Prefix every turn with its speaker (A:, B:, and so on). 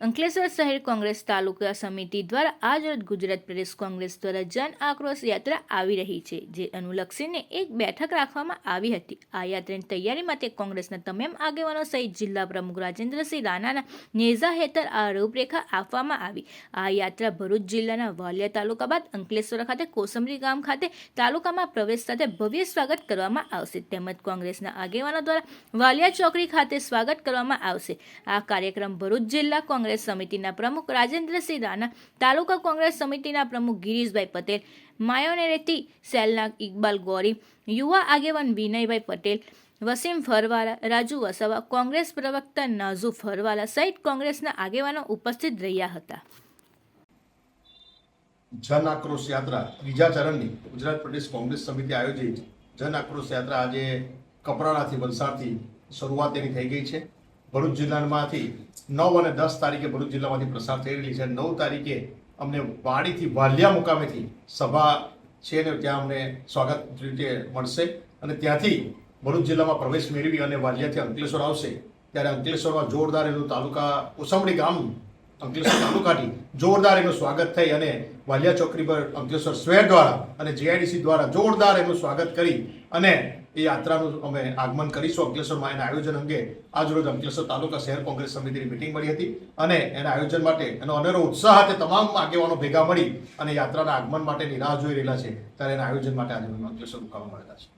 A: અંકલેશ્વર શહેર કોંગ્રેસ તાલુકા સમિતિ દ્વારા આજરોજ ગુજરાત પ્રદેશ કોંગ્રેસ દ્વારા જન આક્રોશ યાત્રા આવી રહી છે, જે અનુલક્ષીને એક બેઠક રાખવામાં આવી હતી। આ યાત્રાની તૈયારી માટે કોંગ્રેસના તમામ આગેવાનો સહિત જિલ્લા પ્રમુખ રાજેન્દ્રસિંહ રાણાના નેજા હેઠળ આ રૂપરેખા આપવામાં આવી। આ યાત્રા ભરૂચ જિલ્લાના વાલિયા તાલુકા બાદ અંકલેશ્વર ખાતે કોસંબરી ગામ ખાતે તાલુકામાં પ્રવેશ સાથે ભવ્ય સ્વાગત કરવામાં આવશે, તેમજ કોંગ્રેસના આગેવાનો દ્વારા વાલિયા ચોકડી ખાતે સ્વાગત કરવામાં આવશે। આ કાર્યક્રમ ભરૂચ જિલ્લા કોંગ્રેસ સમિતિના પ્રમુખ રાજેન્દ્રસિંહ રાણા, તાલુકા કોંગ્રેસ સમિતિના પ્રમુખ ગિરીશભાઈ પટેલ, માયોનેરેટી સેલના ઇકબાલ ગોરી, યુવા આગેવાન વિનયભાઈ પટેલ, વસીમ ફરવાલા, રાજુ વસાવા, કોંગ્રેસ પ્રવક્તા નાઝુ ફરવાલા સહિત કોંગ્રેસના આગેવાનો ઉપસ્થિત રહ્યા હતા।
B: જન આક્રોશ યાત્રા ત્રીજા ચરણની ગુજરાત પ્રદેશ કોંગ્રેસ સમિતિ આયોજિત જન આક્રોશ યાત્રા આજે કપરાડાથી વલસાડથી શરૂઆત એની થઈ ગઈ છે। ભરૂચ જિલ્લામાંથી 9 અને 10 તારીખે ભરૂચ જિલ્લામાંથી પ્રસાર થઈ રહેલી છે। 9 તારીખે અમને વાડીથી વાલિયા મુકામેથી સભા છે ને ત્યાં અમને સ્વાગત રીતે મળશે અને ત્યાંથી ભરૂચ જિલ્લામાં પ્રવેશ મેળવી અને વાલિયાથી અંકલેશ્વર આવશે। ત્યારે અંકલેશ્વરમાં જોરદાર એનું તાલુકા કોસંબડી ગામ અંકલેશ્વર તાલુકાથી જોરદાર એનું સ્વાગત થઈ અને વાલિયા ચોકડી પર અંકલેશ્વર શહેર દ્વારા અને જીઆઈડીસી દ્વારા જોરદાર એનું સ્વાગત કરી અને એ યાત્રાનું અમે આગમન કરીશું અંકલેશ્વરમાં। એના આયોજન અંગે આજરોજ અંકલેશ્વર તાલુકા શહેર કોંગ્રેસ સમિતિની મિટિંગ મળી હતી અને એના આયોજન માટે એનો અનેરો ઉત્સાહ સાથે તમામ આગેવાનો ભેગા મળી અને યાત્રાના આગમન માટેની રાહ જોઈ રહેલા છે। ત્યારે એના આયોજન માટે આજે અંકલેશ્વર મુકાવવા મળેલા છે।